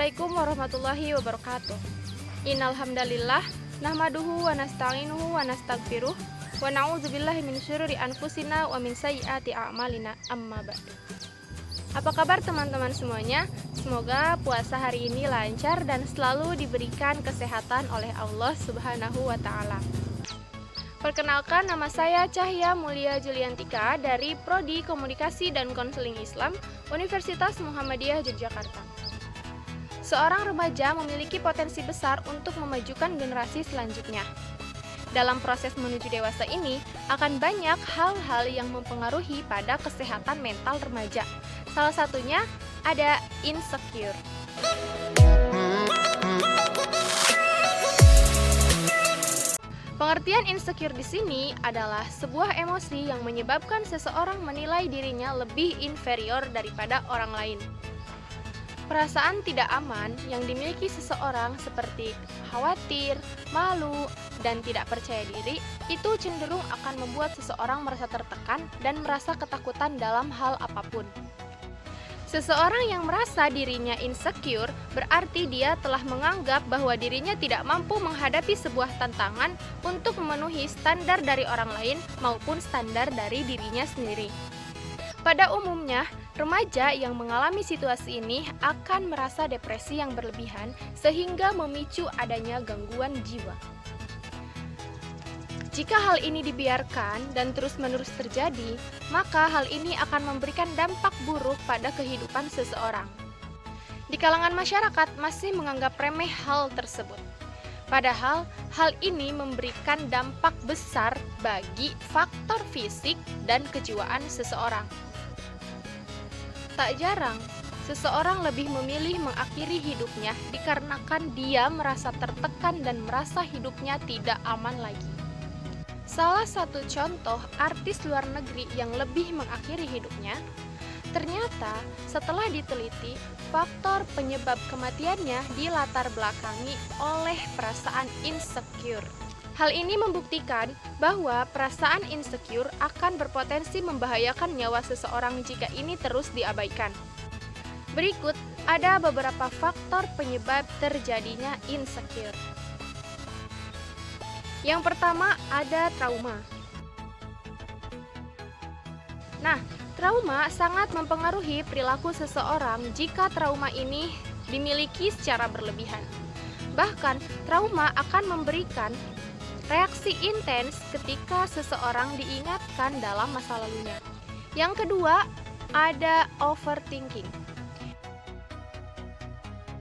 Assalamualaikum warahmatullahi wabarakatuh. Innal hamdalillah nahmaduhu wa nasta'inuhu wa nastaghfiruh wa na'udzubillahi min syururi anfusina wa min sayyiati a'malina amma ba'du. Apa kabar teman-teman semuanya? Semoga puasa hari ini lancar dan selalu diberikan kesehatan oleh Allah Subhanahu wa taala. Perkenalkan, nama saya Cahya Mulia Juliantika dari Prodi Komunikasi dan Konseling Islam Universitas Muhammadiyah Yogyakarta. Seorang remaja memiliki potensi besar untuk memajukan generasi selanjutnya. Dalam proses menuju dewasa ini, akan banyak hal-hal yang mempengaruhi pada kesehatan mental remaja. Salah satunya ada insecure. Pengertian insecure di sini adalah sebuah emosi yang menyebabkan seseorang menilai dirinya lebih inferior daripada orang lain. Perasaan tidak aman yang dimiliki seseorang seperti khawatir, malu, dan tidak percaya diri itu cenderung akan membuat seseorang merasa tertekan dan merasa ketakutan dalam hal apapun. Seseorang yang merasa dirinya insecure berarti dia telah menganggap bahwa dirinya tidak mampu menghadapi sebuah tantangan untuk memenuhi standar dari orang lain maupun standar dari dirinya sendiri. Pada umumnya, remaja yang mengalami situasi ini akan merasa depresi yang berlebihan sehingga memicu adanya gangguan jiwa. Jika hal ini dibiarkan dan terus-menerus terjadi, maka hal ini akan memberikan dampak buruk pada kehidupan seseorang. Di kalangan masyarakat masih menganggap remeh hal tersebut. Padahal, hal ini memberikan dampak besar bagi faktor fisik dan kejiwaan seseorang. Tak jarang, seseorang lebih memilih mengakhiri hidupnya dikarenakan dia merasa tertekan dan merasa hidupnya tidak aman lagi. Salah satu contoh artis luar negeri yang lebih mengakhiri hidupnya, ternyata setelah diteliti, faktor penyebab kematiannya dilatar belakangi oleh perasaan insecure. Hal ini membuktikan bahwa perasaan insecure akan berpotensi membahayakan nyawa seseorang jika ini terus diabaikan. Berikut ada beberapa faktor penyebab terjadinya insecure. Yang pertama ada trauma. Nah, trauma sangat mempengaruhi perilaku seseorang jika trauma ini dimiliki secara berlebihan. Bahkan, trauma akan memberikan reaksi intens ketika seseorang diingatkan dalam masa lalunya. Yang kedua, ada overthinking.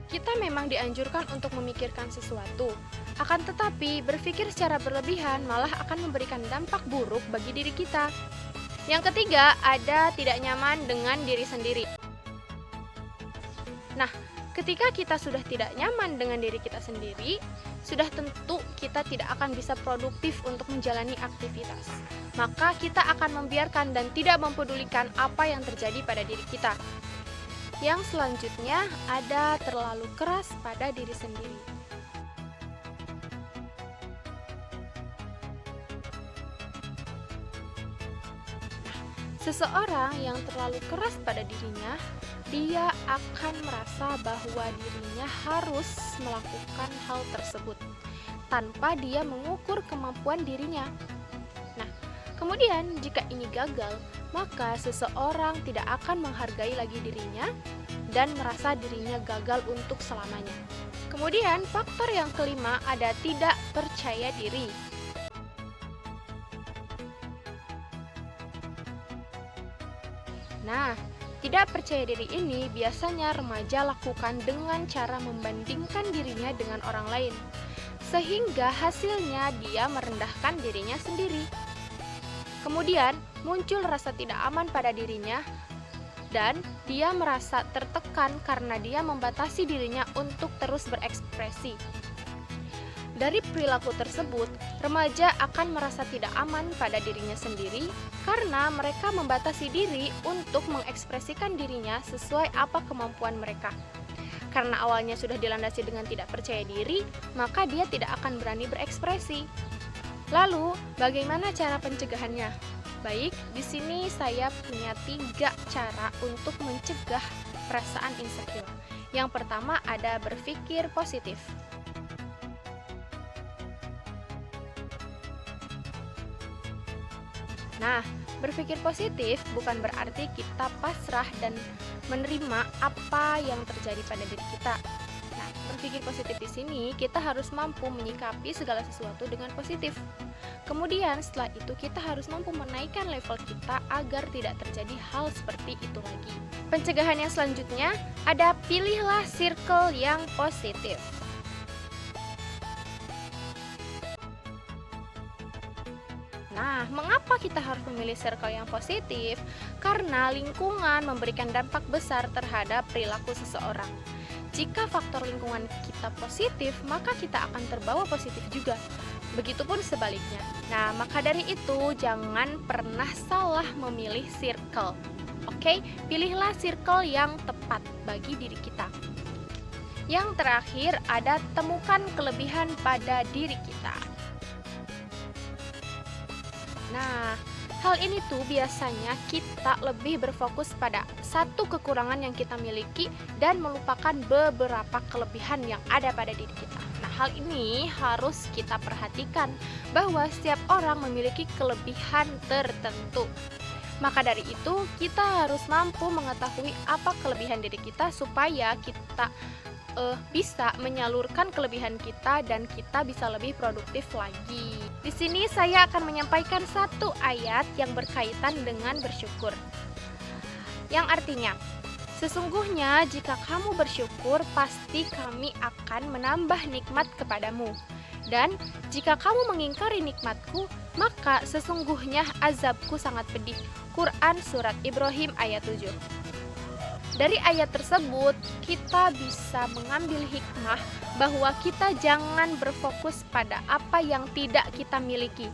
Kita memang dianjurkan untuk memikirkan sesuatu, akan tetapi berpikir secara berlebihan malah akan memberikan dampak buruk bagi diri kita. Yang ketiga, ada tidak nyaman dengan diri sendiri. Nah, ketika kita sudah tidak nyaman dengan diri kita sendiri, sudah tentu kita tidak akan bisa produktif untuk menjalani aktivitas. Maka kita akan membiarkan dan tidak mempedulikan apa yang terjadi pada diri kita. Yang selanjutnya ada terlalu keras pada diri sendiri. Seseorang yang terlalu keras pada dirinya, dia akan merasa bahwa dirinya harus melakukan hal tersebut tanpa dia mengukur kemampuan dirinya. Nah, kemudian jika ini gagal, maka seseorang tidak akan menghargai lagi dirinya dan merasa dirinya gagal untuk selamanya. Kemudian faktor yang kelima ada tidak percaya diri. Nah, tidak percaya diri ini biasanya remaja lakukan dengan cara membandingkan dirinya dengan orang lain, sehingga hasilnya dia merendahkan dirinya sendiri. Kemudian muncul rasa tidak aman pada dirinya dan dia merasa tertekan karena dia membatasi dirinya untuk terus berekspresi. Dari perilaku tersebut, remaja akan merasa tidak aman pada dirinya sendiri karena mereka membatasi diri untuk mengekspresikan dirinya sesuai apa kemampuan mereka. Karena awalnya sudah dilandasi dengan tidak percaya diri, maka dia tidak akan berani berekspresi. Lalu, bagaimana cara pencegahannya? Baik, di sini saya punya 3 cara untuk mencegah perasaan insecure. Yang pertama ada berpikir positif. Nah, berpikir positif bukan berarti kita pasrah dan menerima apa yang terjadi pada diri kita. Nah, berpikir positif di sini kita harus mampu menyikapi segala sesuatu dengan positif. Kemudian setelah itu kita harus mampu menaikkan level kita agar tidak terjadi hal seperti itu lagi. Pencegahan yang selanjutnya ada pilihlah circle yang positif. Nah, mengapa kita harus memilih circle yang positif? Karena lingkungan memberikan dampak besar terhadap perilaku seseorang. Jika faktor lingkungan kita positif, maka kita akan terbawa positif juga. Begitupun sebaliknya. Nah, maka dari itu jangan pernah salah memilih circle. Oke, pilihlah circle yang tepat bagi diri kita. Yang terakhir ada temukan kelebihan pada diri kita. Nah, hal ini tuh biasanya kita lebih berfokus pada satu kekurangan yang kita miliki dan melupakan beberapa kelebihan yang ada pada diri kita. Nah, hal ini harus kita perhatikan bahwa setiap orang memiliki kelebihan tertentu. Maka dari itu, kita harus mampu mengetahui apa kelebihan diri kita supaya kita bisa menyalurkan kelebihan kita dan kita bisa lebih produktif lagi. Di sini saya akan menyampaikan satu ayat yang berkaitan dengan bersyukur. Yang artinya, sesungguhnya jika kamu bersyukur, pasti kami akan menambah nikmat kepadamu. Dan jika kamu mengingkari nikmatku, maka sesungguhnya azabku sangat pedih. Quran Surat Ibrahim ayat 7. Dari ayat tersebut, kita bisa mengambil hikmah bahwa kita jangan berfokus pada apa yang tidak kita miliki.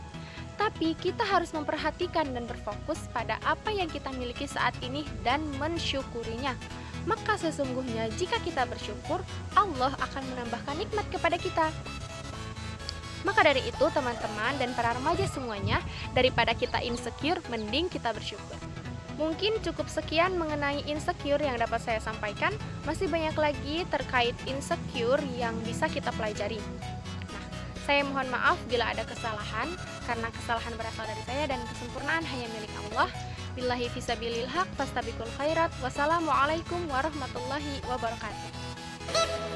Tapi kita harus memperhatikan dan berfokus pada apa yang kita miliki saat ini dan mensyukurinya. Maka sesungguhnya jika kita bersyukur, Allah akan menambahkan nikmat kepada kita. Maka dari itu teman-teman dan para remaja semuanya, daripada kita insecure, mending kita bersyukur. Mungkin cukup sekian mengenai insecure yang dapat saya sampaikan. Masih banyak lagi terkait insecure yang bisa kita pelajari. Nah, saya mohon maaf bila ada kesalahan, karena kesalahan berasal dari saya dan kesempurnaan hanya milik Allah. Billahi fisabilil haq, fastabiqul khairat. Wassalamualaikum warahmatullahi wabarakatuh.